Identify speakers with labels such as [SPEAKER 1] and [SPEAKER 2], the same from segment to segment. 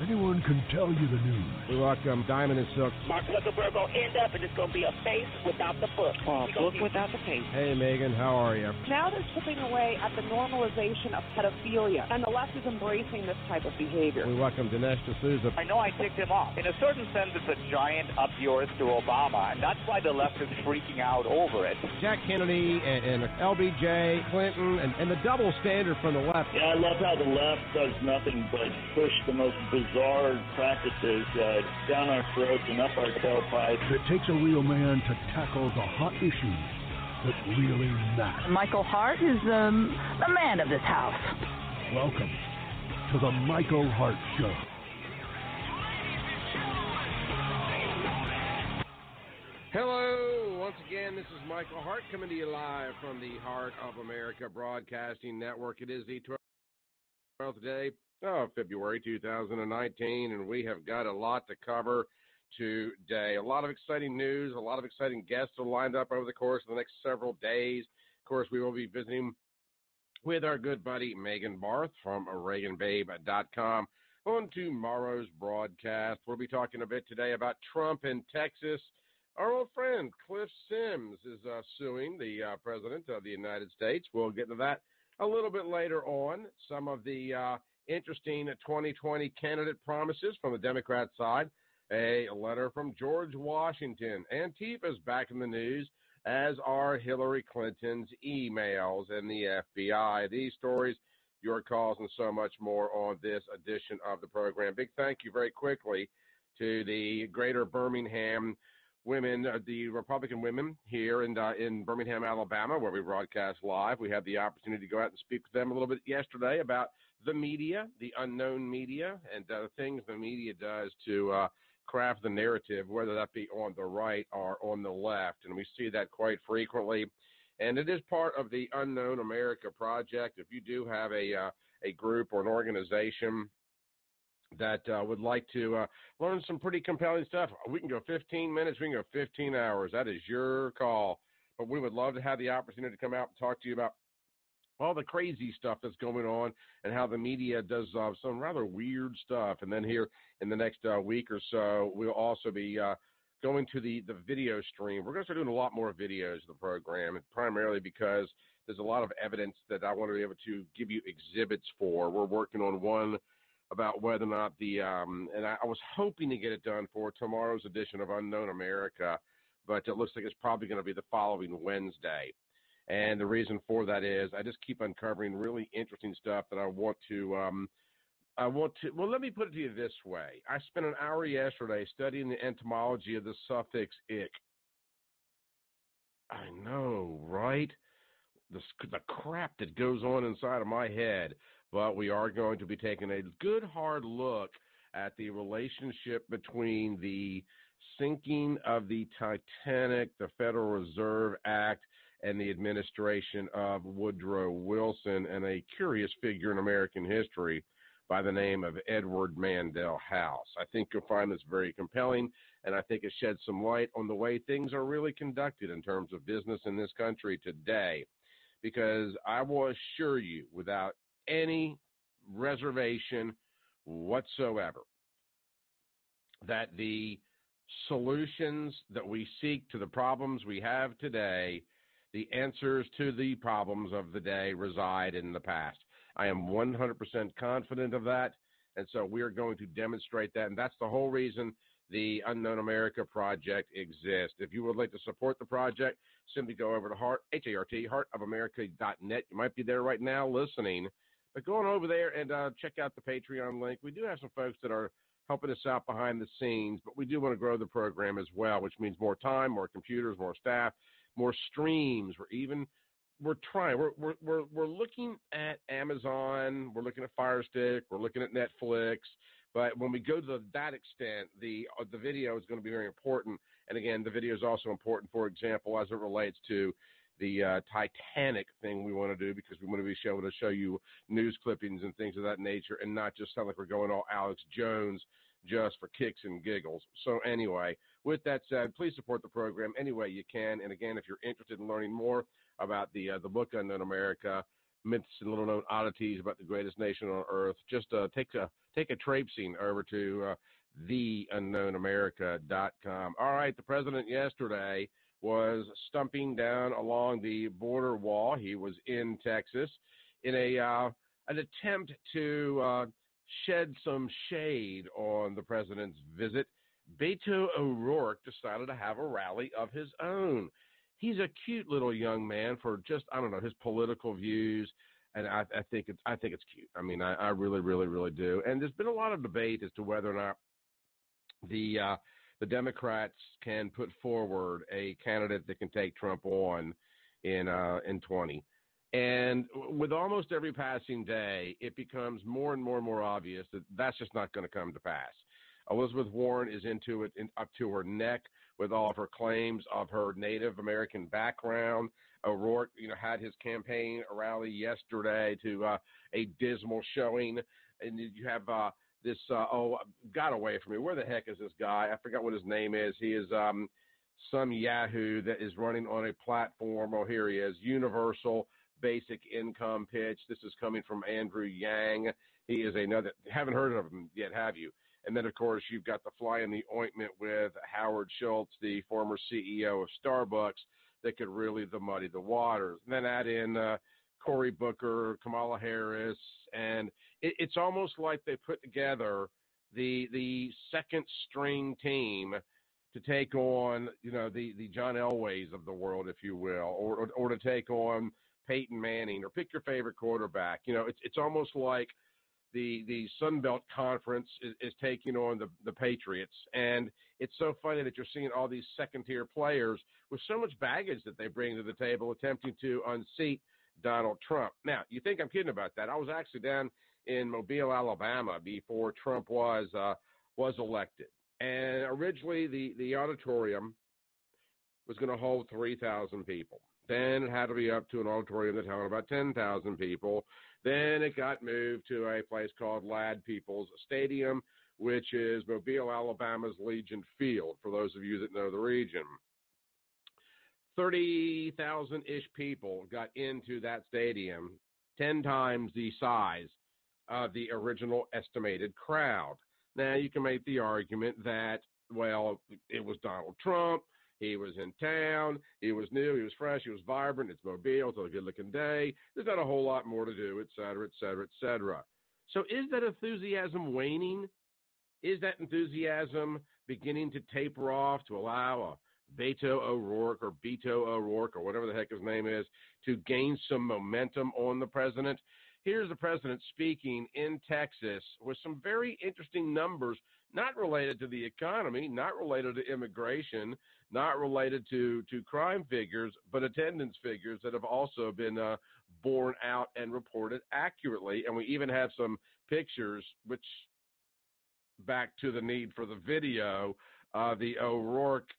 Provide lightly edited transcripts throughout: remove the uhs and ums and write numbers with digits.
[SPEAKER 1] Anyone can tell you the news.
[SPEAKER 2] We welcome Diamond and Silk.
[SPEAKER 3] Mark Zuckerberg going to end up, and it's going to be a face without the book.
[SPEAKER 4] Book without the face.
[SPEAKER 2] Hey, Megan, how are you?
[SPEAKER 5] Now they're chipping away at the normalization of pedophilia, and the left is embracing this type of behavior.
[SPEAKER 2] We welcome Dinesh D'Souza.
[SPEAKER 6] I know I ticked him off. In a certain sense, it's a giant up yours to Obama, and that's why the left is freaking out over it.
[SPEAKER 2] Jack Kennedy and LBJ, Clinton, and the double standard from the left.
[SPEAKER 7] Yeah, I love how the left does nothing but push the most bizarre practices down our throats and up our tailpipes.
[SPEAKER 1] It takes a real man to tackle the hot issues that really matter.
[SPEAKER 4] Michael Hart is the man of this house.
[SPEAKER 1] Welcome to the Michael Hart Show.
[SPEAKER 2] Hello, once again, this is Michael Hart coming to you live from the Heart of America Broadcasting Network. It is the 12th day of February 2019, and we have got a lot to cover today. A lot of exciting news, a lot of exciting guests are lined up over the course of the next several days. Of course, we will be visiting with our good buddy Megan Barth from ReaganBabe.com on tomorrow's broadcast. We'll be talking a bit today about Trump in Texas. Our old friend Cliff Sims is suing the President of the United States. We'll get into that a little bit later on. Some of the interesting 2020 candidate promises from the Democrat side. A letter from George Washington. Antifa's back in the news, as are Hillary Clinton's emails and the FBI. These stories, your calls, and so much more on this edition of the program. Big thank you very quickly to the Greater Birmingham women, the Republican women here in Birmingham, Alabama, where we broadcast live. We had the opportunity to go out and speak with them a little bit yesterday about the media, the unknown media, and the things the media does to craft the narrative, whether that be on the right or on the left. And we see that quite frequently. And it is part of the Unknown America Project. If you do have a group or an organization that would like to learn some pretty compelling stuff, we can go 15 minutes, we can go 15 hours. That is your call. But we would love to have the opportunity to come out and talk to you about all the crazy stuff that's going on and how the media does some rather weird stuff. And then here in the next week or so, we'll also be going to the video stream. We're going to start doing a lot more videos of the program, primarily because there's a lot of evidence that I want to be able to give you exhibits for. We're working on one about whether or not and I was hoping to get it done for tomorrow's edition of Unknown America, but it looks like it's probably going to be the following Wednesday. And the reason for that is I just keep uncovering really interesting stuff that I want to, well, let me put it to you this way. I spent an hour yesterday studying the etymology of the suffix "ick." I know, right? The crap that goes on inside of my head. But we are going to be taking a good hard look at the relationship between the sinking of the Titanic, the Federal Reserve Act, and the administration of Woodrow Wilson, and a curious figure in American history by the name of Edward Mandell House. I think you'll find this very compelling, and I think it sheds some light on the way things are really conducted in terms of business in this country today. Because I will assure you, without any reservation whatsoever, that the solutions that we seek to the problems we have today, the answers to the problems of the day, reside in the past. I am 100% confident of that, and so we are going to demonstrate that, and that's the whole reason the Unknown America Project exists. If you would like to support the project, simply go over to Hart, H-A-R-T, heartofamerica.net. You might be there right now listening, but go on over there and check out the Patreon link. We do have some folks that are helping us out behind the scenes, but we do want to grow the program as well, which means more time, more computers, more staff, more streams. We're trying. We're looking at Amazon. We're looking at Fire Stick. We're looking at Netflix. But when we go to that extent, the video is going to be very important. And again, the video is also important, for example, as it relates to the Titanic thing we want to do, because we want to be able to show you news clippings and things of that nature, and not just sound like we're going all Alex Jones just for kicks and giggles. So anyway, with that said, please support the program any way you can. And again, if you're interested in learning more about the book Unknown America, myths and little known oddities about the greatest nation on earth, just take a traipsing over to theunknownamerica.com. All right, the president yesterday was stumping down along the border wall. He was in Texas in an attempt to shed some shade on the president's visit. Beto O'Rourke decided to have a rally of his own. He's a cute little young man for just, I don't know, his political views, and I think it's cute. I mean, I really, really, really do. And there's been a lot of debate as to whether or not the Democrats can put forward a candidate that can take Trump on in 20. And with almost every passing day, it becomes more and more and more obvious that that's just not going to come to pass. Elizabeth Warren is into it up to her neck with all of her claims of her Native American background. O'Rourke, had his campaign rally yesterday to a dismal showing. And you have this, got away from me. Where the heck is this guy? I forgot what his name is. He is some yahoo that is running on a platform. Oh, here he is, Universal Basic Income Pitch. This is coming from Andrew Yang. He is another, haven't heard of him yet, have you? And then, of course, you've got the fly in the ointment with Howard Schultz, the former CEO of Starbucks, that could really muddy the waters. And then add in Cory Booker, Kamala Harris, and it's almost like they put together the second string team to take on, the John Elways of the world, if you will, or to take on Peyton Manning, or pick your favorite quarterback. It's almost like the Sun Belt Conference is taking on the Patriots. And it's so funny that you're seeing all these second-tier players with so much baggage that they bring to the table attempting to unseat Donald Trump. Now, you think I'm kidding about that. I was actually down in Mobile, Alabama before Trump was elected. And originally the auditorium was going to hold 3,000 people. Then it had to be up to an auditorium that held about 10,000 people. Then it got moved to a place called Ladd Peoples Stadium, which is Mobile, Alabama's Legion Field, for those of you that know the region. 30,000-ish people got into that stadium, 10 times the size of the original estimated crowd. Now, you can make the argument that, well, it was Donald Trump. He was in town. He was new. He was fresh. He was vibrant. It's Mobile. It's a good-looking day. There's not a whole lot more to do, et cetera, et cetera, et cetera. So is that enthusiasm waning? Is that enthusiasm beginning to taper off to allow a Beto O'Rourke or whatever the heck his name is to gain some momentum on the president? Here's the president speaking in Texas with some very interesting numbers, not related to the economy, not related to immigration, not related to crime figures, but attendance figures that have also been borne out and reported accurately. And we even have some pictures, which, back to the need for the video, the O'Rourke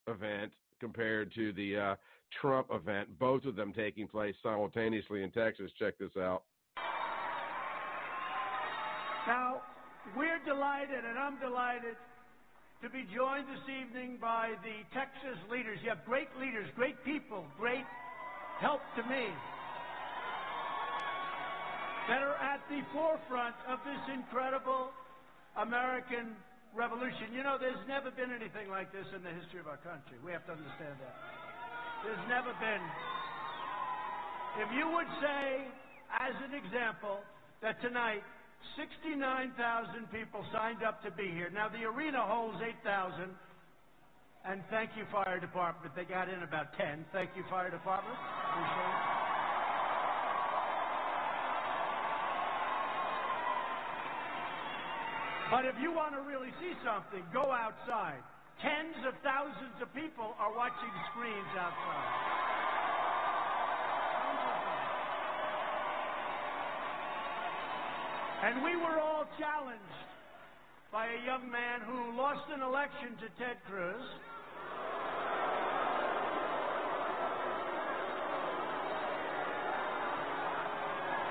[SPEAKER 2] event compared to the Trump event, both of them taking place simultaneously in Texas. Check this out.
[SPEAKER 8] Now, we're delighted, and I'm delighted, to be joined this evening by the Texas leaders. You have great leaders, great people, great help to me, that are at the forefront of this incredible American revolution. There's never been anything like this in the history of our country. We have to understand that. There's never been. If you would say, as an example, that tonight 69,000 people signed up to be here. Now, the arena holds 8,000, and thank you, Fire Department. They got in about 10. Thank you, Fire Department. Appreciate it. But if you want to really see something, go outside. Tens of thousands of people are watching screens outside. And we were all challenged by a young man who lost an election to Ted Cruz.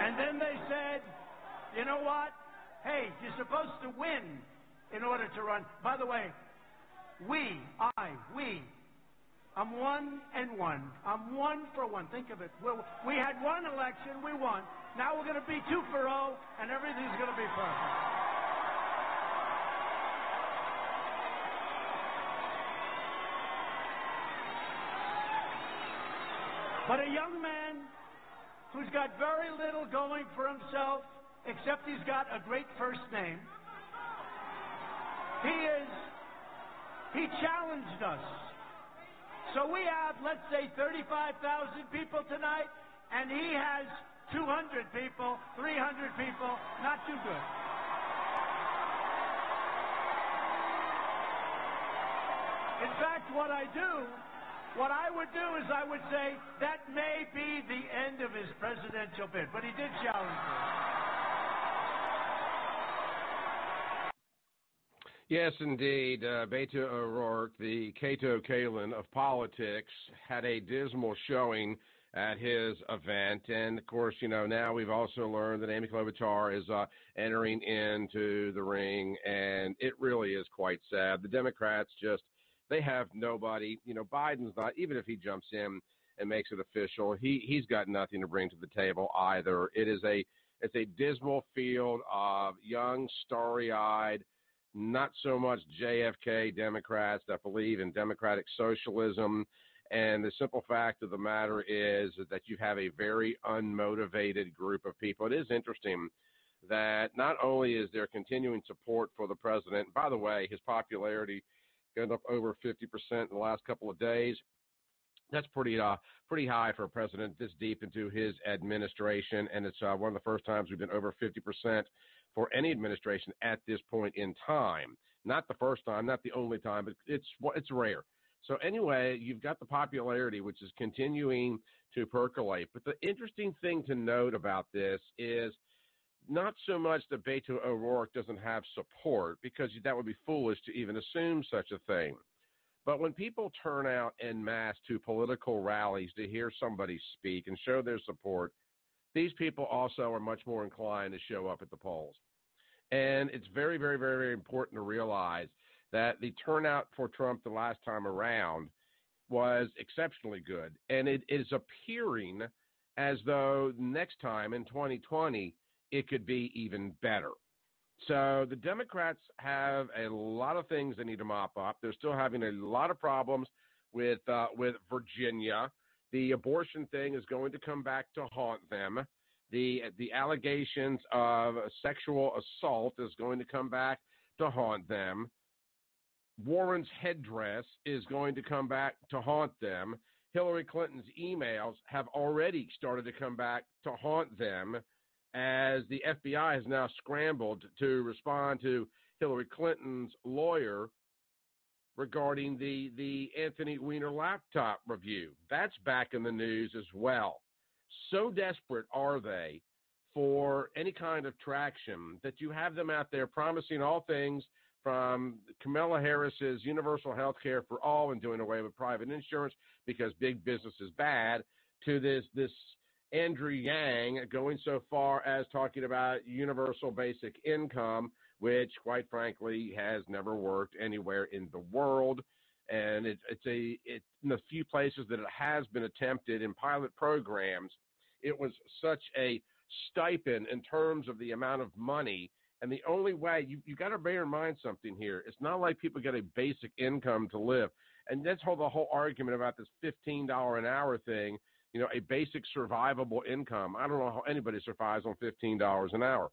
[SPEAKER 8] And then they said, you know what? Hey, you're supposed to win in order to run. By the way, we, I'm 1-1. I'm 1 for 1. Think of it. We had one election, we won. Now we're going to be 2 for 0, and everything's going to be perfect. But a young man who's got very little going for himself, except he's got a great first name. He challenged us. So we have, let's say, 35,000 people tonight, and he has 200 people, 300 people. Not too good. In fact, what I would do is I would say that may be the end of his presidential bid. But he did challenge me.
[SPEAKER 2] Yes, indeed. Beto O'Rourke, the Cato Kalin of politics, had a dismal showing at his event. And, of course, now we've also learned that Amy Klobuchar is entering into the ring, and it really is quite sad. The Democrats they have nobody. Biden's not, even if he jumps in and makes it official, he's got nothing to bring to the table either. It's a dismal field of young, starry-eyed, not so much JFK Democrats that believe in democratic socialism. And the simple fact of the matter is that you have a very unmotivated group of people. It is interesting that not only is there continuing support for the president, by the way, his popularity going up over 50% in the last couple of days. That's pretty high for a president this deep into his administration, and it's one of the first times we've been over 50% for any administration at this point in time. Not the first time, not the only time, but it's rare. So anyway, you've got the popularity, which is continuing to percolate. But the interesting thing to note about this is not so much that Beto O'Rourke doesn't have support, because that would be foolish to even assume such a thing. But when people turn out en masse to political rallies to hear somebody speak and show their support, these people also are much more inclined to show up at the polls. And it's very, very, very, very important to realize that the turnout for Trump the last time around was exceptionally good. And it is appearing as though next time in 2020, it could be even better. So the Democrats have a lot of things they need to mop up. They're still having a lot of problems with Virginia. The abortion thing is going to come back to haunt them. The allegations of sexual assault is going to come back to haunt them. Warren's headdress is going to come back to haunt them. Hillary Clinton's emails have already started to come back to haunt them, as the FBI has now scrambled to respond to Hillary Clinton's lawyer regarding the Anthony Weiner laptop review. That's back in the news as well. So desperate are they for any kind of traction that you have them out there promising all things from Kamala Harris's universal health care for all and doing away with private insurance because big business is bad, to this Andrew Yang going so far as talking about universal basic income, which, quite frankly, has never worked anywhere in the world. And it's in the few places that it has been attempted in pilot programs, it was such a stipend in terms of the amount of money. And the only way, you got to bear in mind something here. It's not like people get a basic income to live. And that's the whole argument about this $15 an hour thing, a basic survivable income. I don't know how anybody survives on $15 an hour.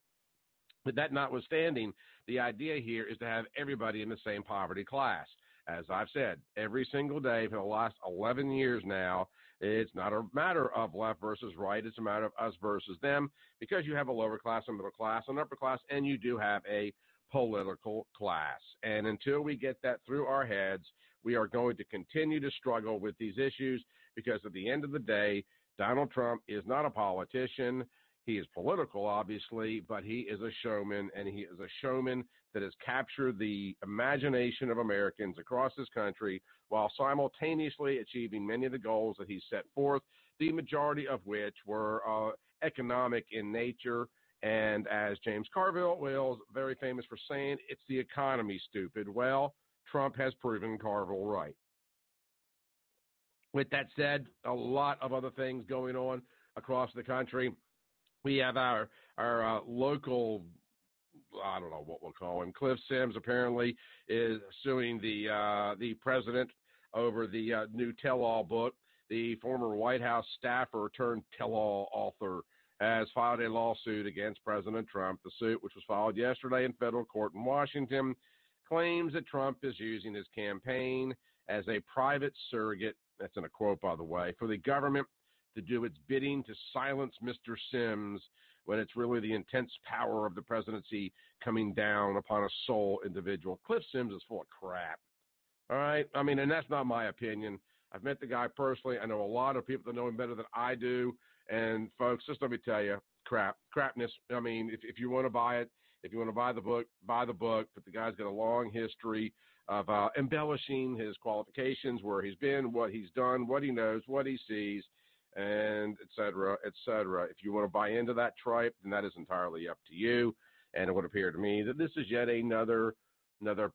[SPEAKER 2] But that notwithstanding, the idea here is to have everybody in the same poverty class. As I've said, every single day for the last 11 years now, it's not a matter of left versus right. It's a matter of us versus them, because you have a lower class, a middle class, an upper class, and you do have a political class. And until we get that through our heads, we are going to continue to struggle with these issues, because at the end of the day, Donald Trump is not a politician. He is political, obviously, but he is a showman, and he is a showman that has captured the imagination of Americans across this country while simultaneously achieving many of the goals that he set forth, the majority of which were economic in nature. And as James Carville was very famous for saying, it's the economy, stupid. Well, Trump has proven Carville right. With that said, a lot of other things going on across the country. We have our local, I don't know what we'll call him, Cliff Sims apparently is suing the president over the new tell-all book. The former White House staffer turned tell-all author has filed a lawsuit against President Trump. The suit, which was filed yesterday in federal court in Washington, claims that Trump is using his campaign as a private surrogate, that's in a quote, by the way, for the government to do its bidding to silence Mr. Sims when it's really the intense power of the presidency coming down upon a sole individual. Cliff Sims is full of crap. All right? I mean, and that's not my opinion. I've met the guy personally. I know a lot of people that know him better than I do. And, folks, just let me tell you, crapness. I mean, if you want to buy it, if you want to buy the book, buy the book. But the guy's got a long history of embellishing his qualifications, where he's been, what he's done, what he knows, what he sees, and et cetera, et cetera. If you want to buy into that tripe, then that is entirely up to you. And it would appear to me that this is yet another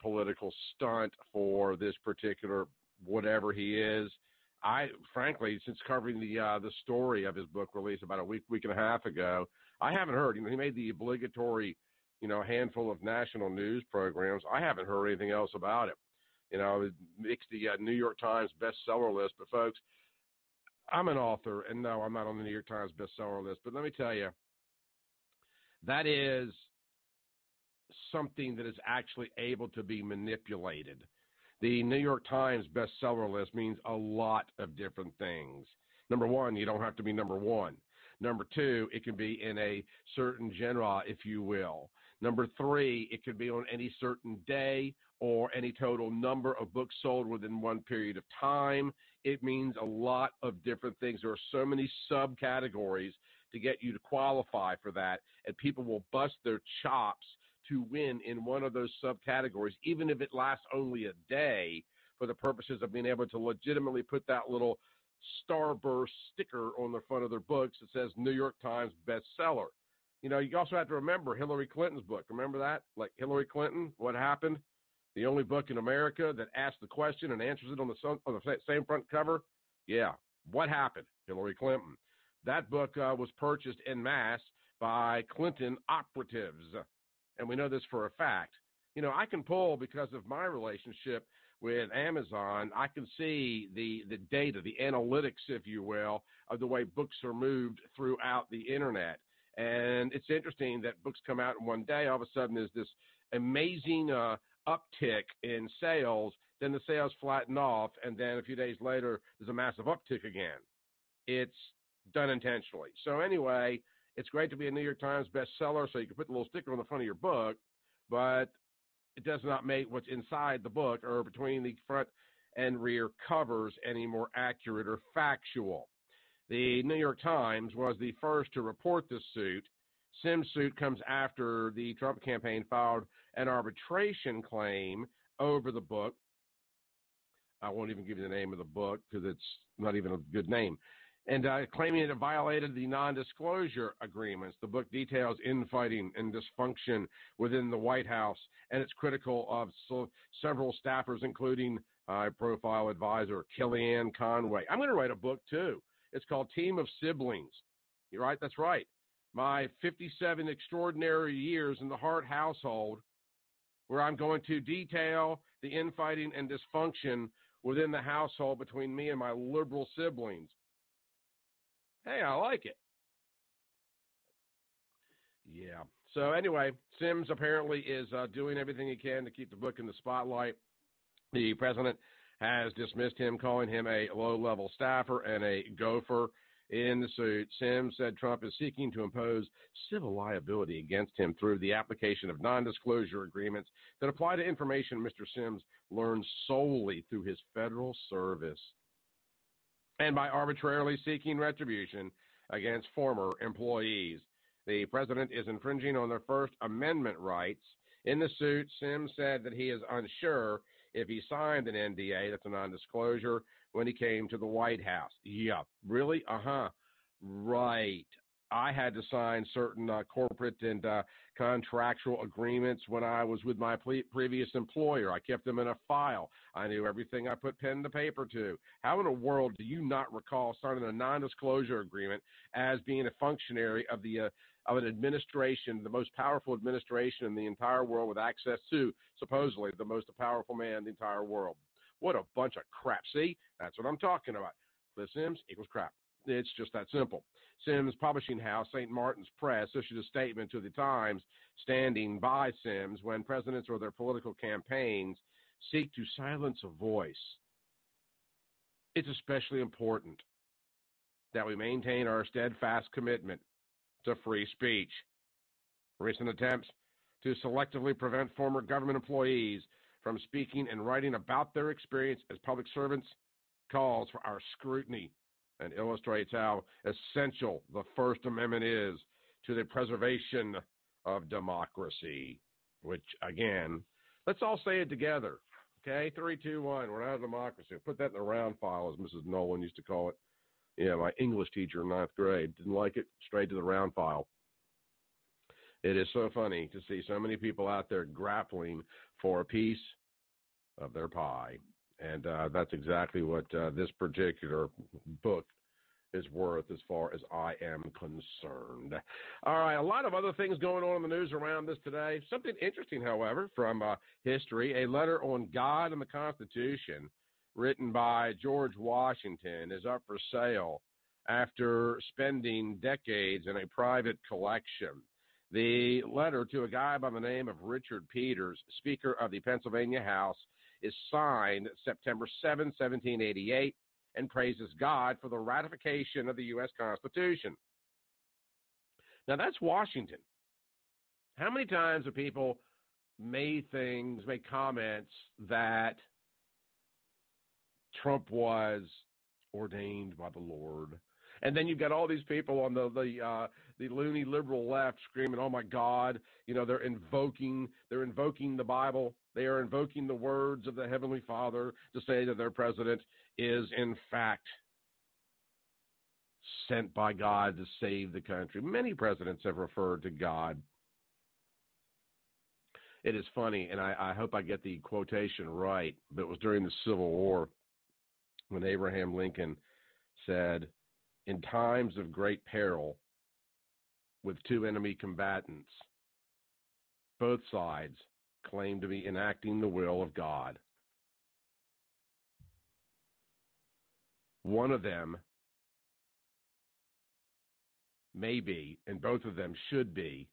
[SPEAKER 2] political stunt for this particular whatever he is. I, frankly, since covering the story of his book release about a week and a half ago, I haven't heard. He made the obligatory, handful of national news programs. I haven't heard anything else about it. It makes the New York Times bestseller list. But, folks, I'm an author, and no, I'm not on the New York Times bestseller list. But let me tell you, that is something that is actually able to be manipulated. The New York Times bestseller list means a lot of different things. Number one, you don't have to be number one. Number two, it can be in a certain genre, if you will. Number three, it could be on any certain day or any total number of books sold within one period of time. It means a lot of different things. There are so many subcategories to get you to qualify for that, and people will bust their chops to win in one of those subcategories, even if it lasts only a day, for the purposes of being able to legitimately put that little starburst sticker on the front of their books that says New York Times bestseller. You also have to remember Hillary Clinton's book. Remember that? Like Hillary Clinton, what happened? The only book in America that asks the question and answers it on the same front cover? Yeah. What happened? Hillary Clinton. That book was purchased en masse by Clinton operatives. And we know this for a fact. I can pull, because of my relationship with Amazon, I can see the data, the analytics, if you will, of the way books are moved throughout the internet. And it's interesting that books come out in one day. All of a sudden, there's this amazing uptick in sales. Then the sales flatten off. And then a few days later, there's a massive uptick again. It's done intentionally. So anyway, it's great to be a New York Times bestseller, so you can put the little sticker on the front of your book, but it does not make what's inside the book or between the front and rear covers any more accurate or factual. The New York Times was the first to report this suit. Sims' suit comes after the Trump campaign filed an arbitration claim over the book. I won't even give you the name of the book because it's not even a good name. And claiming it violated the non-disclosure agreements. The book details infighting and dysfunction within the White House, and it's critical of several staffers, including high-profile advisor Kellyanne Conway. I'm going to write a book, too. It's called Team of Siblings. You're right? That's right. My 57 extraordinary years in the Hart household, where I'm going to detail the infighting and dysfunction within the household between me and my liberal siblings. Hey, I like it. Yeah. So anyway, Sims apparently is doing everything he can to keep the book in the spotlight. The president has dismissed him, calling him a low-level staffer and a gopher in the suit. Sims said Trump is seeking to impose civil liability against him through the application of non-disclosure agreements that apply to information Mr. Sims learned solely through his federal service, and by arbitrarily seeking retribution against former employees. The president is infringing on their First Amendment rights. In the suit, Sims said that he is unsure if he signed an NDA, that's a non-disclosure, when he came to the White House. Yeah, really? Right. I had to sign certain corporate and contractual agreements when I was with my previous employer. I kept them in a file. I knew everything I put pen to paper to. How in the world do you not recall signing a non-disclosure agreement as being a functionary of an administration, the most powerful administration in the entire world, with access to, supposedly, the most powerful man in the entire world? What a bunch of crap. See, that's what I'm talking about. Cliff Sims equals crap. It's just that simple. Sims' publishing house, St. Martin's Press, issued a statement to the Times standing by Sims when presidents or their political campaigns seek to silence a voice. It's especially important that we maintain our steadfast commitment to free speech. Recent attempts to selectively prevent former government employees from speaking and writing about their experience as public servants calls for our scrutiny and illustrates how essential the First Amendment is to the preservation of democracy, which, again, let's all say it together. Okay, 3, 2, 1, we're not a democracy. Put that in the round file, as Mrs. Nolan used to call it. Yeah, my English teacher in 9th grade didn't like it, straight to the round file. It is so funny to see so many people out there grappling for a piece of their pie. And that's exactly what this particular book is worth as far as I am concerned. All right, a lot of other things going on in the news around this today. Something interesting, however, from history, a letter on God and the Constitution written by George Washington is up for sale after spending decades in a private collection. The letter, to a guy by the name of Richard Peters, Speaker of the Pennsylvania House, is signed September 7, 1788, and praises God for the ratification of the U.S. Constitution. Now, that's Washington. How many times have people made comments that Trump was ordained by the Lord? And then you've got all these people on the loony liberal left screaming, "Oh my God!" You know, they're invoking the Bible. They are invoking the words of the Heavenly Father to say that their president is in fact sent by God to save the country. Many presidents have referred to God. It is funny, and I hope I get the quotation right, but it was during the Civil War when Abraham Lincoln said, "In times of great peril, with two enemy combatants, both sides claim to be enacting the will of God. One of them may be, and both of them should be,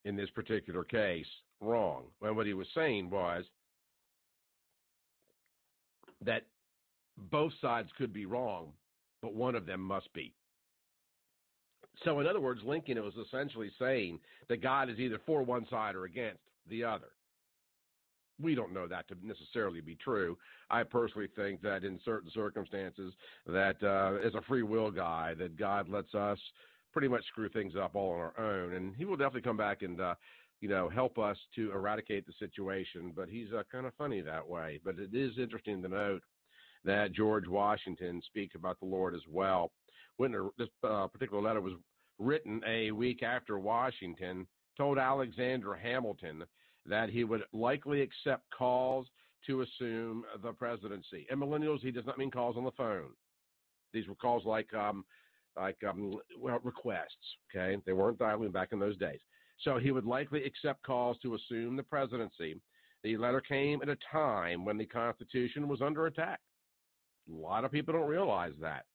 [SPEAKER 2] in this particular case, wrong." And what he was saying was that both sides could be wrong, but one of them must be. So, in other words, Lincoln was essentially saying that God is either for one side or against the other. We don't know that to necessarily be true. I personally think that in certain circumstances that as a free will guy, that God lets us pretty much screw things up all on our own. And he will definitely come back and, help us to eradicate the situation. But he's kind of funny that way. But it is interesting to note that George Washington speaks about the Lord as well. When this particular letter was written a week after Washington told Alexander Hamilton that he would likely accept calls to assume the presidency. And millennials, he does not mean calls on the phone. These were calls like requests, okay? They weren't dialing back in those days. So he would likely accept calls to assume the presidency. The letter came at a time when the Constitution was under attack. A lot of people don't realize that.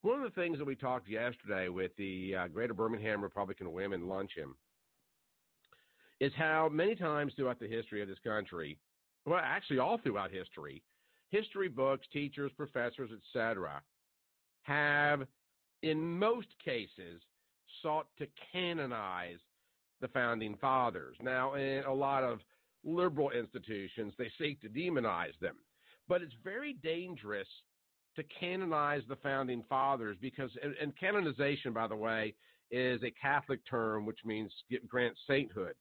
[SPEAKER 2] One of the things that we talked yesterday with the Greater Birmingham Republican Women Luncheon is how many times throughout the history of this country, well, actually all throughout history books, teachers, professors, etc., have, in most cases, sought to canonize the Founding Fathers. Now, in a lot of liberal institutions, they seek to demonize them. But it's very dangerous to canonize the Founding Fathers because, and canonization, by the way, is a Catholic term which means grant sainthood.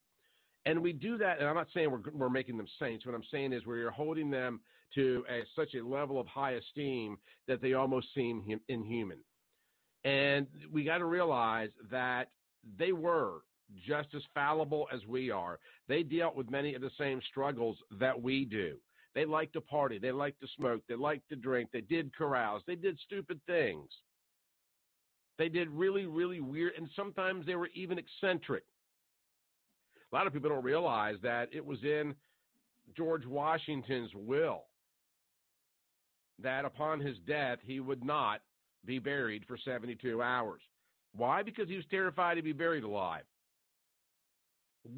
[SPEAKER 2] And we do that, and I'm not saying we're making them saints. What I'm saying is we're holding them to such a level of high esteem that they almost seem inhuman. And we got to realize that they were just as fallible as we are. They dealt with many of the same struggles that we do. They liked to party. They liked to smoke. They liked to drink. They did carouse. They did stupid things. They did really, really weird, and sometimes they were even eccentric. A lot of people don't realize that it was in George Washington's will that upon his death, he would not be buried for 72 hours. Why? Because he was terrified to be buried alive.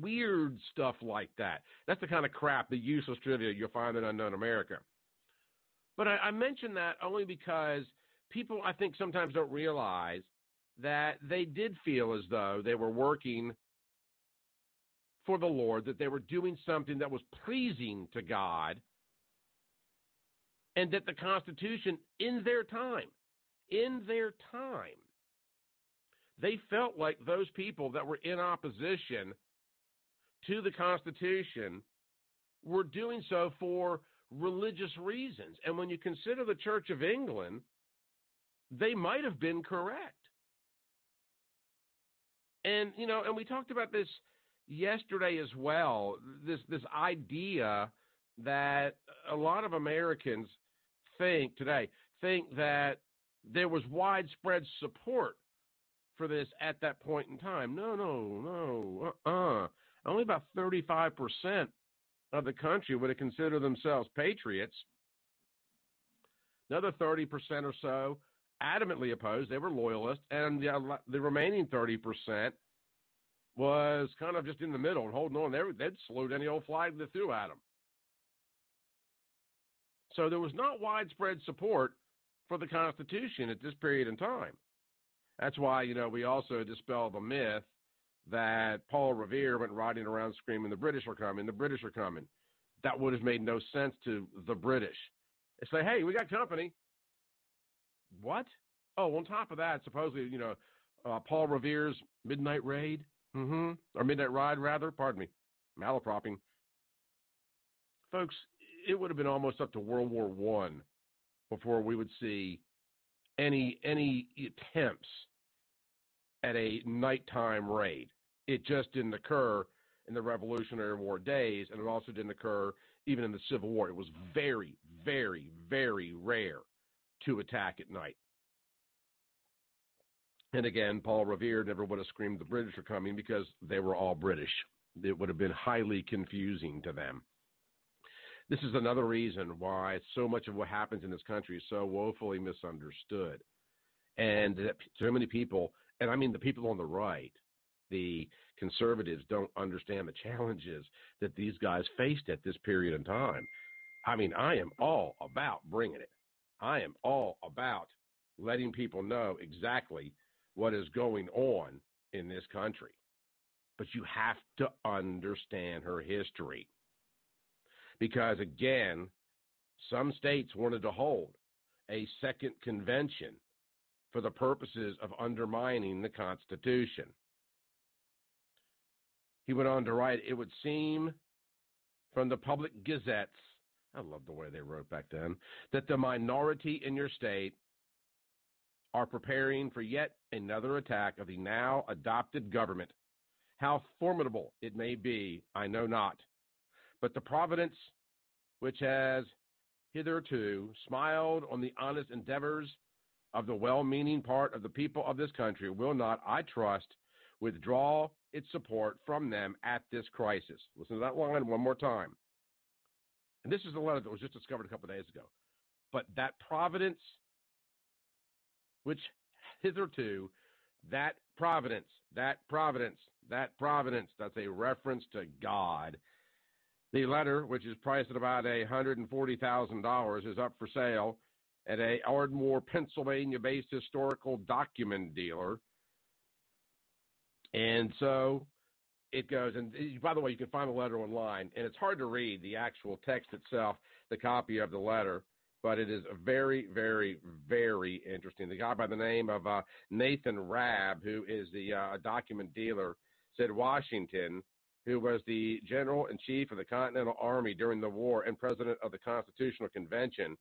[SPEAKER 2] Weird stuff like that. That's the kind of crap, the useless trivia you'll find in Unknown America. But I mention that only because people, I think, sometimes don't realize that they did feel as though they were working for the Lord, that they were doing something that was pleasing to God, and that the Constitution, in their time, they felt like those people that were in opposition to the Constitution were doing so for religious reasons. And when you consider the Church of England, they might have been correct. And, and we talked about this yesterday as well, this idea that a lot of Americans think that there was widespread support for this at that point in time. No. Only about 35% of the country would have considered themselves patriots. Another 30% or so adamantly opposed. They were loyalists. And the remaining 30% was kind of just in the middle and holding on. They'd salute any old flag that threw at them. So there was not widespread support for the Constitution at this period in time. That's why, we also dispel the myth that Paul Revere went riding around screaming, "The British are coming, the British are coming." That would have made no sense to the British. They say, "Hey, we got company." What? Oh, on top of that, supposedly, Paul Revere's midnight raid, or midnight ride, rather, pardon me, malapropping. Folks, it would have been almost up to World War I before we would see any attempts at a nighttime raid. It just didn't occur in the Revolutionary War days, and it also didn't occur even in the Civil War. It was very, very, very rare to attack at night. And again, Paul Revere never would have screamed the British are coming because they were all British. It would have been highly confusing to them. This is another reason why so much of what happens in this country is so woefully misunderstood. And that so many people, and I mean the people on the right, the conservatives, don't understand the challenges that these guys faced at this period in time. I mean, I am all about bringing it. I am all about letting people know exactly what is going on in this country. But you have to understand her history. Because, again, some states wanted to hold a second convention for the purposes of undermining the Constitution. He went on to write, "It would seem from the public gazettes," I love the way they wrote back then, "that the minority in your state are preparing for yet another attack of the now adopted government. How formidable it may be, I know not. But the providence which has hitherto smiled on the honest endeavors of the well-meaning part of the people of this country will not, I trust, withdraw its support from them at this crisis." Listen to that line one more time. And this is a letter that was just discovered a couple of days ago. "But that providence which hitherto," that providence, that's a reference to God. "The letter, which is priced at about $140,000, is up for sale at a Ardmore, Pennsylvania-based historical document dealer." And so it goes. And by the way, you can find the letter online, and it's hard to read the actual text itself, the copy of the letter, but it is very, very, very interesting. The guy by the name of Nathan Rabb, who is the document dealer, said Washington, who was the General-in-Chief of the Continental Army during the war and President of the Constitutional Convention,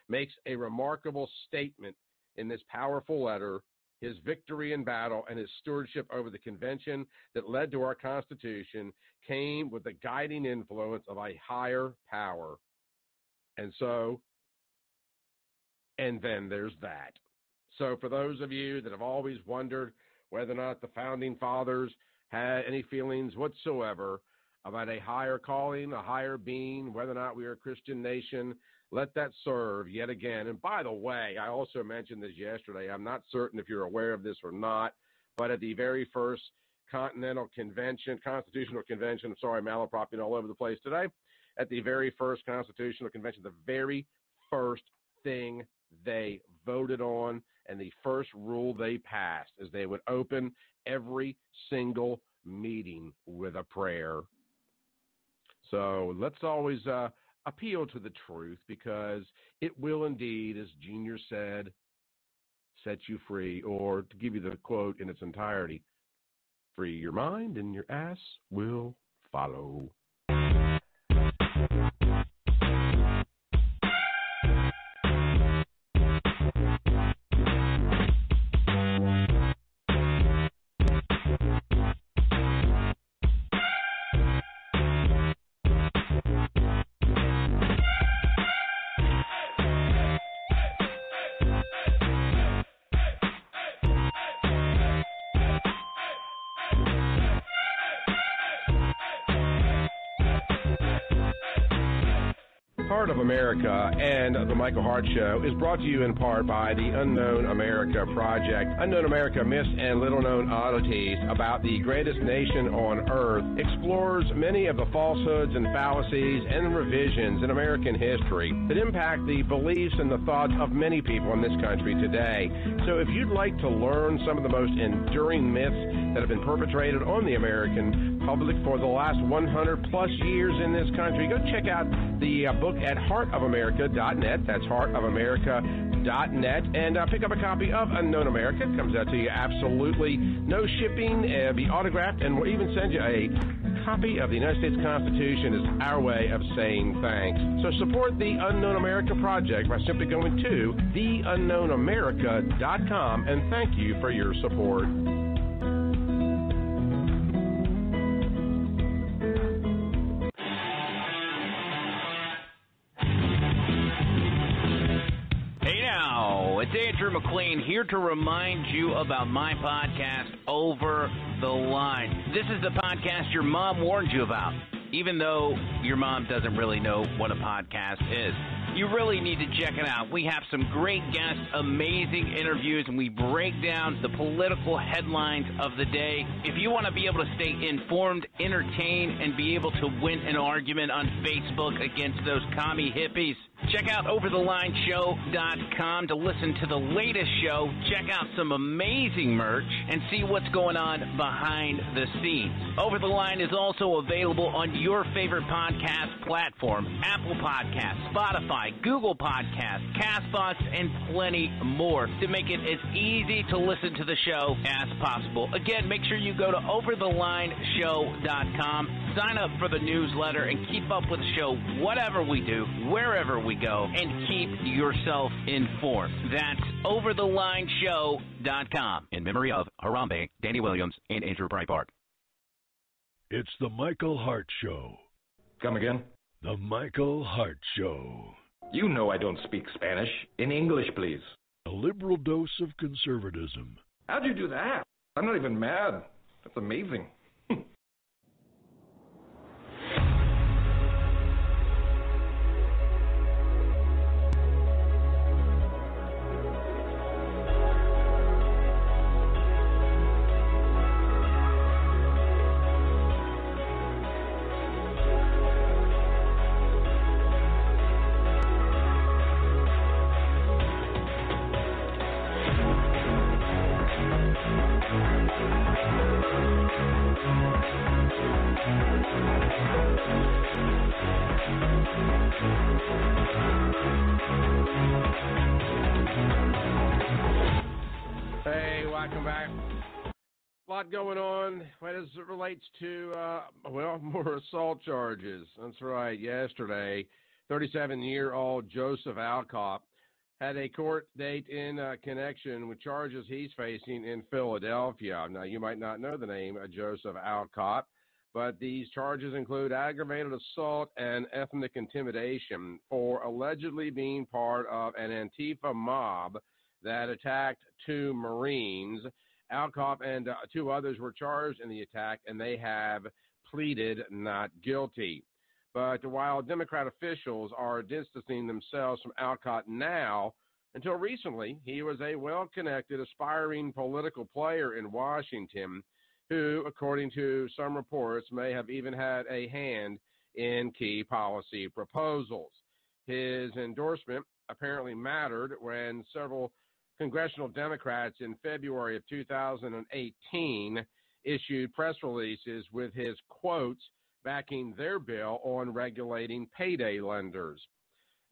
[SPEAKER 2] makes a remarkable statement in this powerful letter his victory in battle, and his stewardship over the convention that led to our Constitution came with the guiding influence of a higher power. And then there's that. So for those of you that have always wondered whether or not the Founding Fathers had any feelings whatsoever about a higher calling, a higher being, whether or not we are a Christian nation, let that serve yet again. And by the way, I also mentioned this yesterday. I'm not certain if you're aware of this or not, but at the very first Constitutional Convention, malapropping all over the place today, at the very first Constitutional Convention, the very first thing they voted on and the first rule they passed is they would open every single meeting with a prayer. So let's always appeal to the truth, because it will indeed, as Junior said, set you free, or to give you the quote in its entirety, free your mind and your ass will follow. Hart of America and the Michael Hart Show is brought to you in part by the Unknown America Project. Unknown America, myths and little-known oddities about the greatest nation on earth, explores many of the falsehoods and fallacies and revisions in American history that impact the beliefs and the thoughts of many people in this country today. So if you'd like to learn some of the most enduring myths that have been perpetrated on the American public for the last 100-plus years in this country, go check out the book at heartofamerica.net. That's heartofamerica.net. And pick up a copy of Unknown America. It comes out to you absolutely no shipping, be autographed, and we'll even send you a copy of the United States Constitution as our way of saying thanks. So support the Unknown America Project by simply going to theunknownamerica.com, and thank you for your support.
[SPEAKER 9] It's Andrew McLean here to remind you about my podcast, Over the Line. This is the podcast your mom warned you about, even though your mom doesn't really know what a podcast is. You really need to check it out. We have some great guests, amazing interviews, and we break down the political headlines of the day. If you want to be able to stay informed, entertained, and be able to win an argument on Facebook against those commie hippies, check out OverTheLineShow.com to listen to the latest show, check out some amazing merch, and see what's going on behind the scenes. Over the Line is also available on your favorite podcast platform, Apple Podcasts, Spotify, Google Podcasts, CastBox, and plenty more to make it as easy to listen to the show as possible. Again, make sure you go to OverTheLineShow.com, sign up for the newsletter, and keep up with the show, whatever we do, wherever we go, and keep yourself informed. That's OverTheLineShow.com. In memory of Harambe, Danny Williams, and Andrew Breitbart.
[SPEAKER 1] It's the Michael Hart Show.
[SPEAKER 10] Come again?
[SPEAKER 1] The Michael Hart Show.
[SPEAKER 10] You know I don't speak Spanish. In English, please.
[SPEAKER 1] A liberal dose of conservatism.
[SPEAKER 10] How'd you do that? I'm not even mad. That's amazing.
[SPEAKER 2] Going on as it relates to, more assault charges. That's right. Yesterday, 37-year-old Joseph Alcott had a court date in connection with charges he's facing in Philadelphia. Now, you might not know the name Joseph Alcott, but these charges include aggravated assault and ethnic intimidation for allegedly being part of an Antifa mob that attacked 2 Marines. Alcott and 2 others were charged in the attack, and they have pleaded not guilty. But while Democrat officials are distancing themselves from Alcott now, until recently, he was a well-connected, aspiring political player in Washington who, according to some reports, may have even had a hand in key policy proposals. His endorsement apparently mattered when several congressional Democrats in February of 2018 issued press releases with his quotes backing their bill on regulating payday lenders.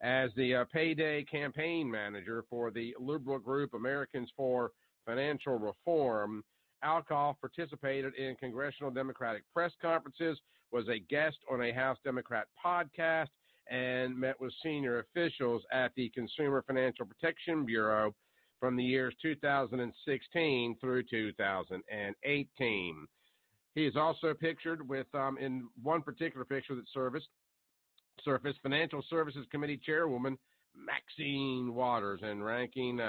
[SPEAKER 2] As the payday campaign manager for the liberal group Americans for Financial Reform, Alcott participated in congressional Democratic press conferences, was a guest on a House Democrat podcast, and met with senior officials at the Consumer Financial Protection Bureau from the years 2016 through 2018. He is also pictured with, in one particular picture that surfaced, Financial Services Committee Chairwoman Maxine Waters and ranking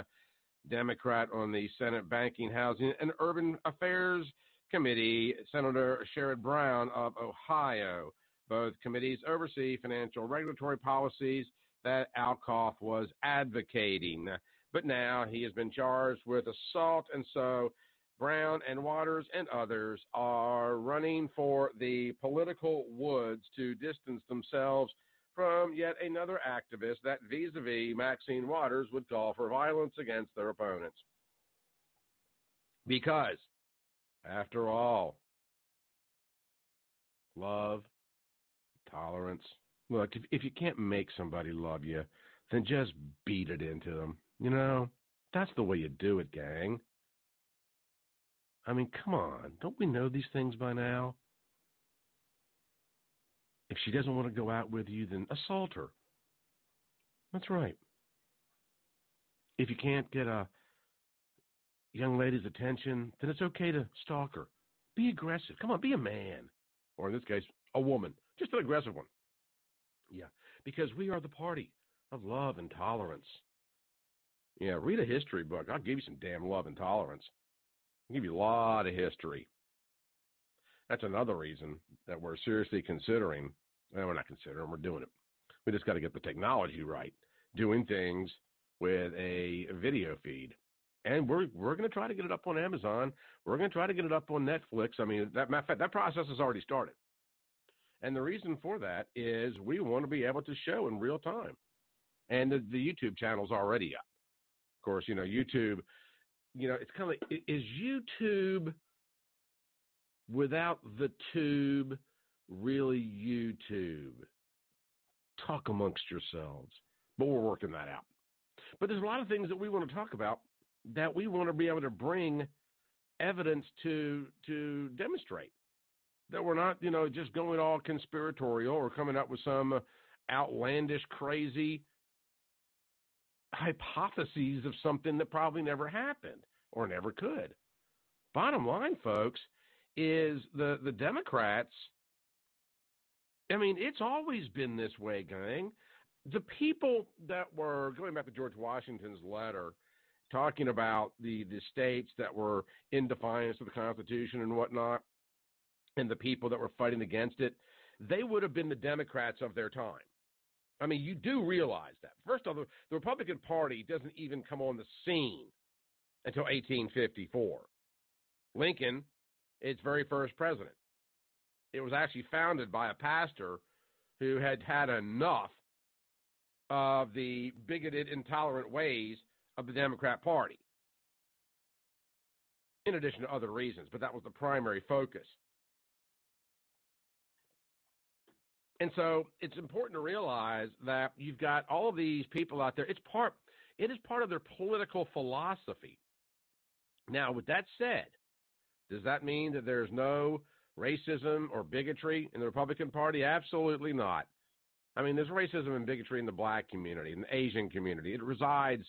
[SPEAKER 2] Democrat on the Senate Banking, Housing, and Urban Affairs Committee, Senator Sherrod Brown of Ohio. Both committees oversee financial regulatory policies that Alcott was advocating. But now he has been charged with assault, and so Brown and Waters and others are running for the political woods to distance themselves from yet another activist that vis-a-vis Maxine Waters would call for violence against their opponents. Because, after all, love, tolerance. Look, if you can't make somebody love you, then just beat it into them. You know, that's the way you do it, gang. I mean, come on. Don't we know these things by now? If she doesn't want to go out with you, then assault her. That's right. If you can't get a young lady's attention, then it's okay to stalk her. Be aggressive. Come on, be a man. Or in this case, a woman. Just an aggressive one. Yeah, because we are the party of love and tolerance. Yeah, read a history book. I'll give you some damn love and tolerance. I'll give you a lot of history. That's another reason that we're seriously considering. Well, we're not considering, we're doing it. We just got to get the technology right. Doing things with a video feed. And we're going to try to get it up on Amazon. We're going to try to get it up on Netflix. I mean, that process has already started. And the reason for that is we want to be able to show in real time. And the YouTube channel's already up. Of course, you know, YouTube, you know, it's kind of like, is YouTube without the tube really YouTube? Talk amongst yourselves. But we're working that out. But there's a lot of things that we want to talk about that we want to be able to bring evidence to demonstrate. That we're not, you know, just going all conspiratorial or coming up with some outlandish, crazy hypotheses of something that probably never happened or never could. Bottom line, folks, is the Democrats, I mean, it's always been this way, gang. The people that were, going back to George Washington's letter, talking about the states that were in defiance of the Constitution and whatnot, and the people that were fighting against it, they would have been the Democrats of their time. I mean, you do realize that. First of all, the Republican Party doesn't even come on the scene until 1854. Lincoln, its very first president. It was actually founded by a pastor who had had enough of the bigoted, intolerant ways of the Democrat Party, in addition to other reasons, but that was the primary focus. And so it's important to realize that you've got all of these people out there. It is part of their political philosophy. Now, with that said, does that mean that there's no racism or bigotry in the Republican Party? Absolutely not. I mean, there's racism and bigotry in the black community, in the Asian community. It resides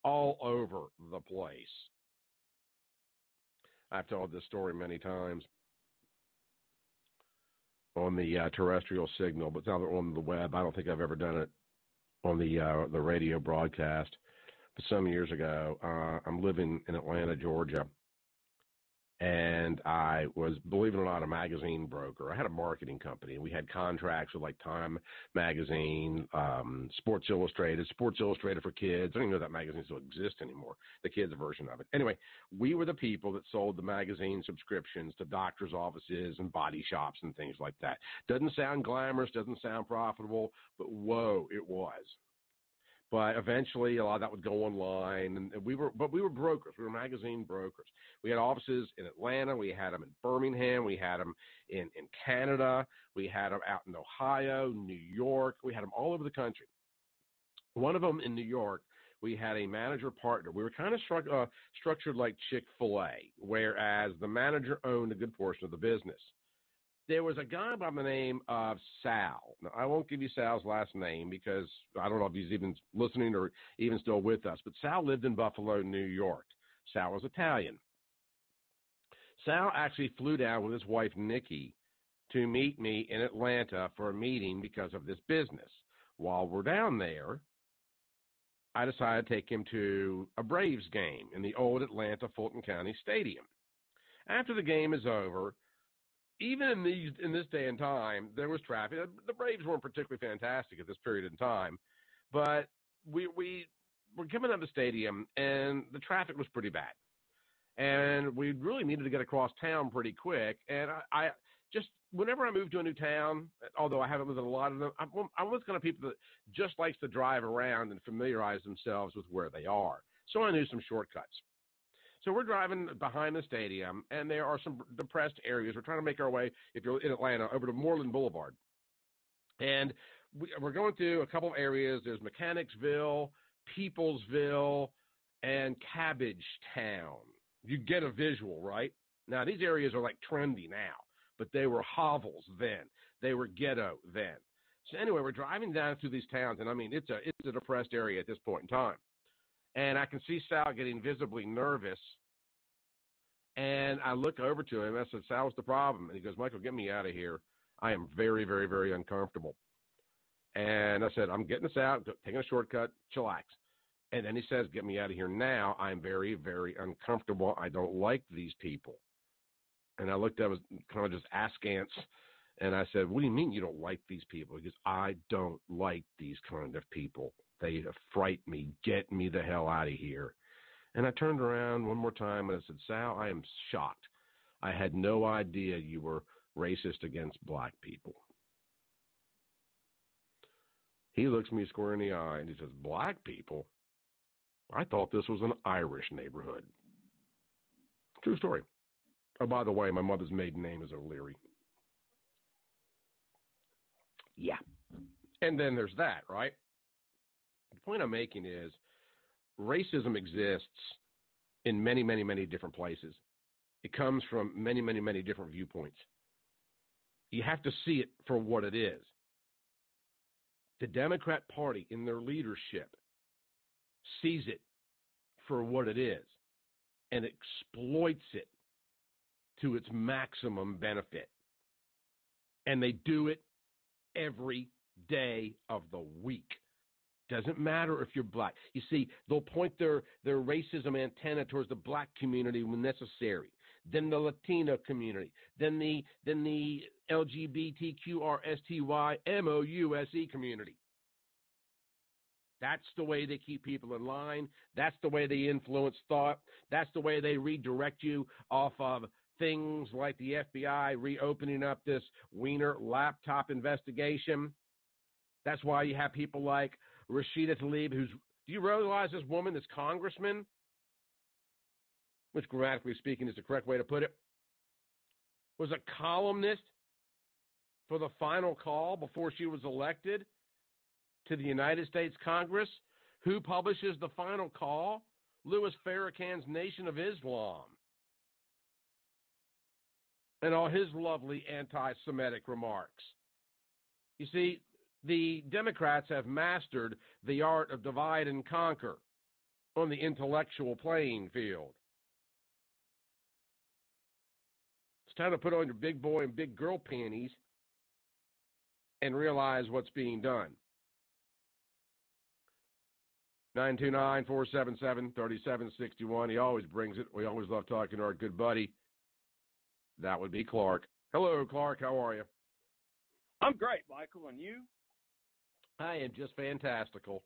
[SPEAKER 2] all over the place. I've told this story many times on the terrestrial signal, but now on the web. I don't think I've ever done it on the radio broadcast. But some years ago, I'm living in Atlanta, Georgia, and I was, believe it or not, a magazine broker. I had a marketing company, and we had contracts with like Time Magazine, Sports Illustrated for kids. I don't even know that magazine still exists anymore, the kids' version of it. Anyway, we were the people that sold the magazine subscriptions to doctors' offices and body shops and things like that. Doesn't sound glamorous, doesn't sound profitable, but whoa, it was. But eventually, a lot of that would go online, and we were brokers. We were magazine brokers. We had offices in Atlanta. We had them in Birmingham. We had them in Canada. We had them out in Ohio, New York. We had them all over the country. One of them in New York, we had a manager partner. We were kind of structured like Chick-fil-A, whereas the manager owned a good portion of the business. There was a guy by the name of Sal. Now, I won't give you Sal's last name because I don't know if he's even listening or even still with us, but Sal lived in Buffalo, New York. Sal was Italian. Sal actually flew down with his wife, Nikki, to meet me in Atlanta for a meeting because of this business. While we're down there, I decided to take him to a Braves game in the old Atlanta Fulton County Stadium. After the game is over, even in this day and time, there was traffic. The Braves weren't particularly fantastic at this period in time, but we were coming out of the stadium, and the traffic was pretty bad. And we really needed to get across town pretty quick. And I just, whenever I move to a new town, although I haven't lived in a lot of them, I'm one of those kind of people that just likes to drive around and familiarize themselves with where they are. So I knew some shortcuts. So we're driving behind the stadium, and there are some depressed areas. We're trying to make our way, if you're in Atlanta, over to Moreland Boulevard. And we're going through a couple of areas. There's Mechanicsville, Peoplesville, and Cabbagetown. You get a visual, right? Now, these areas are like trendy now, but they were hovels then. They were ghetto then. So anyway, we're driving down through these towns, and I mean, it's a depressed area at this point in time. And I can see Sal getting visibly nervous. And I look over to him. I said, Sal, what's the problem? And he goes, Michael, get me out of here. I am very, very, very uncomfortable. And I said, I'm getting this out, taking a shortcut, chillax. And then he says, get me out of here now. I'm very, very uncomfortable. I don't like these people. And I looked at him kind of just askance. And I said, what do you mean you don't like these people? He goes, I don't like these kind of people. They fright me. Get me the hell out of here. And I turned around one more time and I said, Sal, I am shocked. I had no idea you were racist against black people. He looks me square in the eye and he says, black people? I thought this was an Irish neighborhood. True story. Oh, by the way, my mother's maiden name is O'Leary. Yeah. And then there's that, right? The point I'm making is racism exists in many, many, many different places. It comes from many, many, many different viewpoints. You have to see it for what it is. The Democrat Party in their leadership sees it for what it is and exploits it to its maximum benefit. And they do it every day of the week. Doesn't matter if you're black. You see, they'll point their racism antenna towards the black community when necessary, then the Latino community, then the LGBTQRSTYMOUSE community. That's the way they keep people in line. That's the way they influence thought. That's the way they redirect you off of things like the FBI reopening up this Wiener laptop investigation. That's why you have people like Rashida Tlaib, do you realize this woman, this congressman, which grammatically speaking is the correct way to put it, was a columnist for the Final Call before she was elected to the United States Congress? Who publishes the Final Call? Louis Farrakhan's Nation of Islam. And all his lovely anti-Semitic remarks. You see, the Democrats have mastered the art of divide and conquer on the intellectual playing field. It's time to put on your big boy and big girl panties and realize what's being done. 929-477-3761. He always brings it. We always love talking to our good buddy. That would be Clark. Hello, Clark. How are you?
[SPEAKER 11] I'm great, Michael. And you?
[SPEAKER 2] I am just fantastical.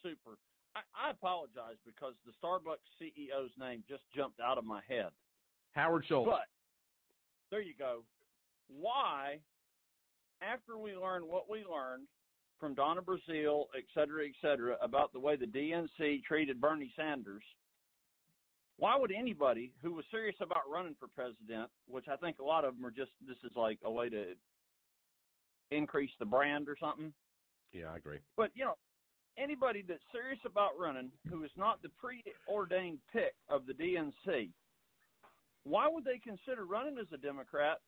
[SPEAKER 11] Super. I apologize because the Starbucks CEO's name just jumped out of my head.
[SPEAKER 2] Howard Schultz.
[SPEAKER 11] But there you go. Why, after we learned what we learned from Donna Brazile, et cetera, about the way the DNC treated Bernie Sanders, why would anybody who was serious about running for president, which I think a lot of them are just, this is like a way to increase the brand or something.
[SPEAKER 2] Yeah, I agree.
[SPEAKER 11] But, you know, anybody that's serious about running who is not the preordained pick of the DNC, why would they consider running as a Democrat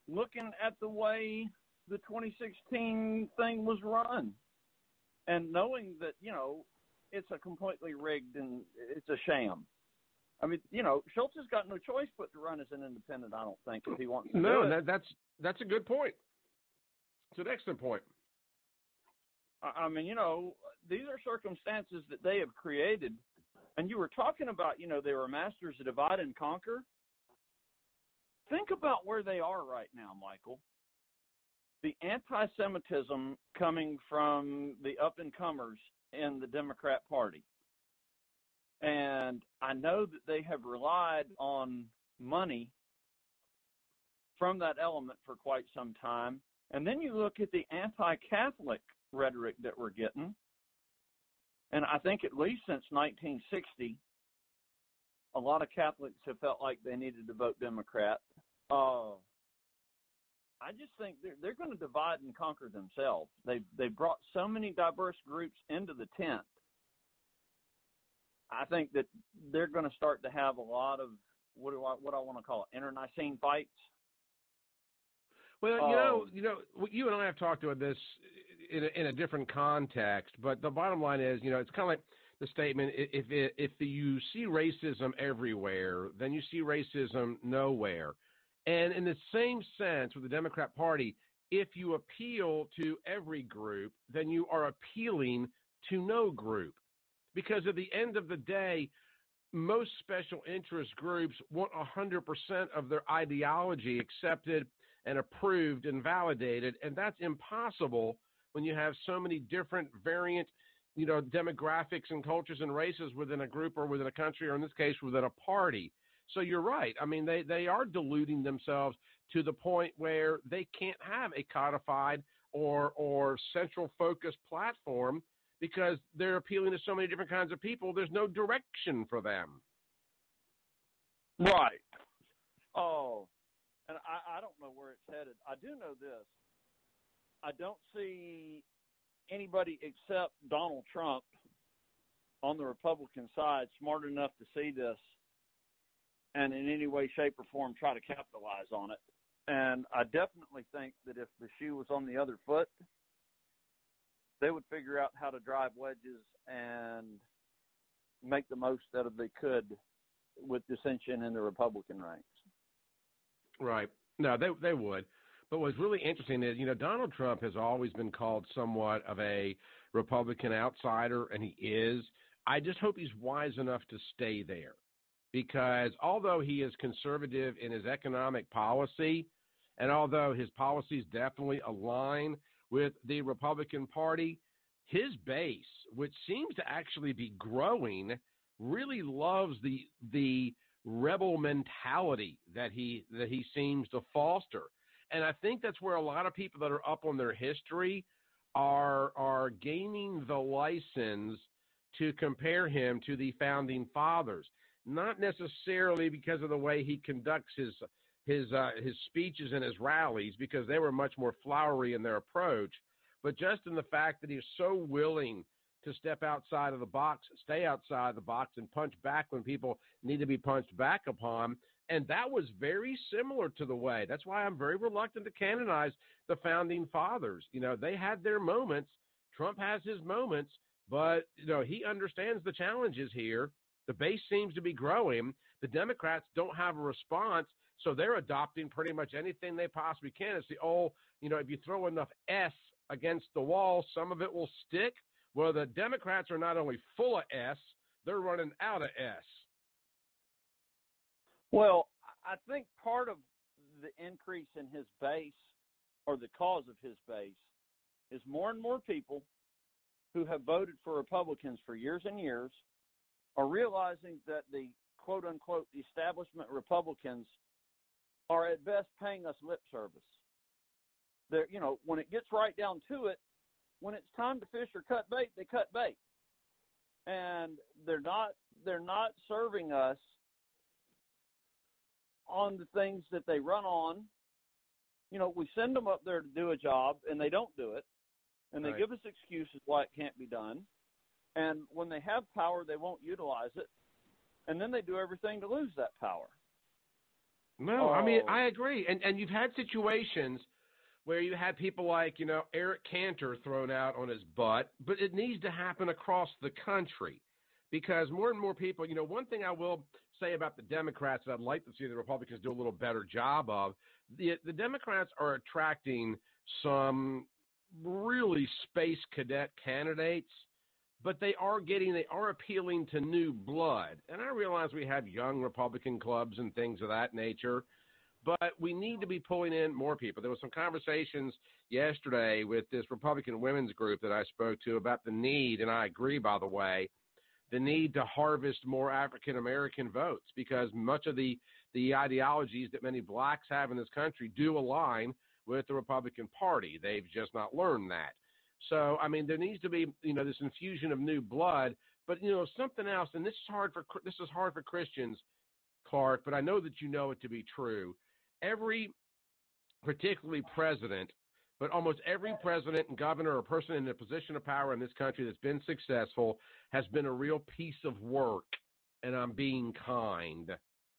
[SPEAKER 11] looking at the way the 2016 thing was run and knowing that, you know, it's a completely rigged and it's a sham? I mean, you know, Schultz has got no choice but to run as an independent, I don't think, if he wants to do it.
[SPEAKER 2] That's a good point. It's an excellent point.
[SPEAKER 11] I mean, you know, these are circumstances that they have created. And you were talking about, you know, they were masters of divide and conquer. Think about where they are right now, Michael. The anti-Semitism coming from the up-and-comers in the Democrat Party. And I know that they have relied on money from that element for quite some time. And then you look at the anti-Catholic rhetoric that we're getting, and I think at least since 1960, a lot of Catholics have felt like they needed to vote Democrat. I just think they're going to divide and conquer themselves. They brought so many diverse groups into the tent. I think that they're going to start to have a lot of what I want to call it, internecine fights.
[SPEAKER 2] Well, you know, you and I have talked about this in a different context, but the bottom line is, you know, it's kind of like the statement: if you see racism everywhere, then you see racism nowhere. And in the same sense, with the Democrat Party, if you appeal to every group, then you are appealing to no group, because at the end of the day, most special interest groups want 100% of their ideology accepted and approved and validated, and that's impossible when you have so many different variant, you know, demographics and cultures and races within a group or within a country, or in this case, within a party. So you're right. I mean, they are deluding themselves to the point where they can't have a codified or central focused platform because they're appealing to so many different kinds of people. There's no direction for them.
[SPEAKER 11] Right. Oh, and I don't know where it's headed. I do know this. I don't see anybody except Donald Trump on the Republican side smart enough to see this and in any way, shape, or form try to capitalize on it. And I definitely think that if the shoe was on the other foot, they would figure out how to drive wedges and make the most out of they could with dissension in the Republican ranks.
[SPEAKER 2] Right. No, they would. But what's really interesting is, you know, Donald Trump has always been called somewhat of a Republican outsider, and he is. I just hope he's wise enough to stay there, because although he is conservative in his economic policy, and although his policies definitely align with the Republican Party, his base, which seems to actually be growing, really loves the rebel mentality that he seems to foster. And I think that's where a lot of people that are up on their history are gaining the license to compare him to the founding fathers, not necessarily because of the way he conducts his speeches and his rallies, because they were much more flowery in their approach, but just in the fact that he's so willing to step outside of the box, stay outside the box, and punch back when people need to be punched back upon. And that was very similar to the way. That's why I'm very reluctant to canonize the founding fathers. They had their moments. Trump has his moments, but, he understands the challenges here. The base seems to be growing. The Democrats don't have a response, so they're adopting pretty much anything they possibly can. It's the old, if you throw enough S against the wall, some of it will stick. Well, the Democrats are not only full of S, they're running out of S.
[SPEAKER 11] Well, I think part of the increase in his base, or the cause of his base, is more and more people who have voted for Republicans for years and years are realizing that the quote-unquote establishment Republicans are at best paying us lip service. They're, when it gets right down to it, when it's time to fish or cut bait, they cut bait. And they're not serving us on the things that they run on. We send them up there to do a job, and they don't do it. And they give us excuses why it can't be done. And when they have power, they won't utilize it. And then they do everything to lose that power.
[SPEAKER 2] No, I mean, I agree. And you've had situations where you had people like, Eric Cantor thrown out on his butt, but it needs to happen across the country because more and more people, one thing I will say about the Democrats that I'd like to see the Republicans do a little better job of, the Democrats are attracting some really space cadet candidates, but they are appealing to new blood. And I realize we have young Republican clubs and things of that nature, but we need to be pulling in more people. There was some conversations yesterday with this Republican women's group that I spoke to about the need, and I agree, by the way, the need to harvest more African-American votes because much of the ideologies that many blacks have in this country do align with the Republican Party. They've just not learned that. So, I mean, there needs to be, this infusion of new blood, but, something else, and this is hard for Christians, Clark, but I know that you know it to be true. Every, particularly president, but almost every president and governor or person in a position of power in this country that's been successful has been a real piece of work, and I'm being kind.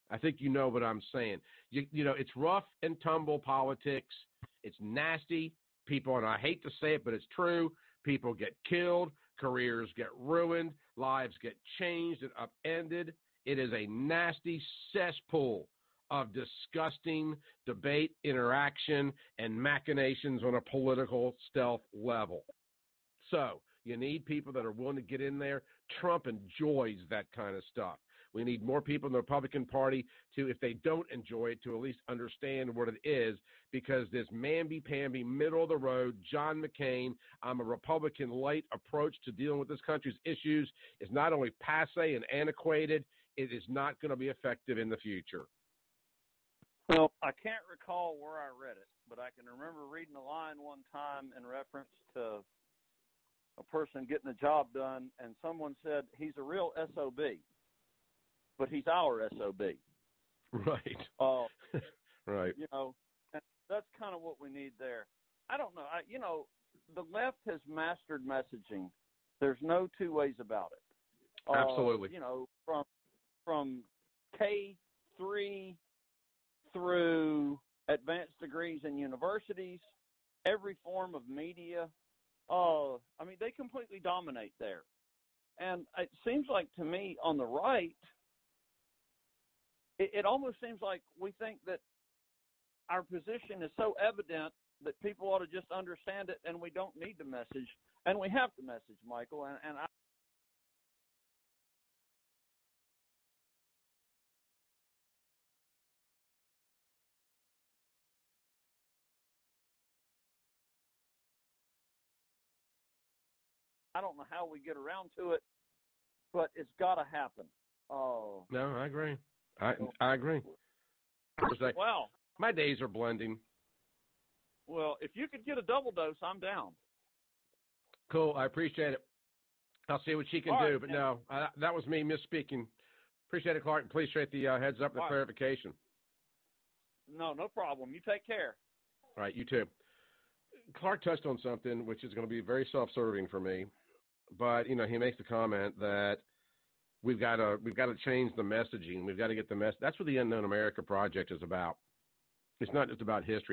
[SPEAKER 2] I think you know what I'm saying. It's rough and tumble politics. It's nasty. People, and I hate to say it, but it's true, people get killed, careers get ruined, lives get changed and upended. It is a nasty cesspool of disgusting debate, interaction, and machinations on a political stealth level. So you need people that are willing to get in there. Trump enjoys that kind of stuff. We need more people in the Republican Party to, if they don't enjoy it, to at least understand what it is, because this mamby-pamby, middle-of-the-road, John McCain, I'm a Republican light approach to dealing with this country's issues is not only passe and antiquated, it is not going to be effective in the future.
[SPEAKER 11] Well, I can't recall where I read it, but I can remember reading a line one time in reference to a person getting a job done, and someone said, he's a real SOB. But he's our SOB.
[SPEAKER 2] Right. Right.
[SPEAKER 11] And that's kind of what we need there. I don't know. The left has mastered messaging. There's no two ways about it.
[SPEAKER 2] Absolutely.
[SPEAKER 11] From K-3 through advanced degrees in universities, every form of media. They completely dominate there. And it seems like to me on the right, it almost seems like we think that our position is so evident that people ought to just understand it, and we don't need to message, and we have to message, Michael. And I don't know how we get around to it, but it's got to happen. Oh
[SPEAKER 2] no, I agree. I agree.
[SPEAKER 11] Wow.
[SPEAKER 2] My days are blending.
[SPEAKER 11] Well, if you could get a double dose, I'm down.
[SPEAKER 2] Cool. I appreciate it. I'll see what she can do. But no, that was me misspeaking. Appreciate it, Clark. Appreciate the heads up and the clarification.
[SPEAKER 11] No problem. You take care.
[SPEAKER 2] All right, you too. Clark touched on something which is going to be very self-serving for me. But, he makes the comment that we've got to change the messaging. We've got to get the mess. That's what the Unknown America Project is about. It's not just about history.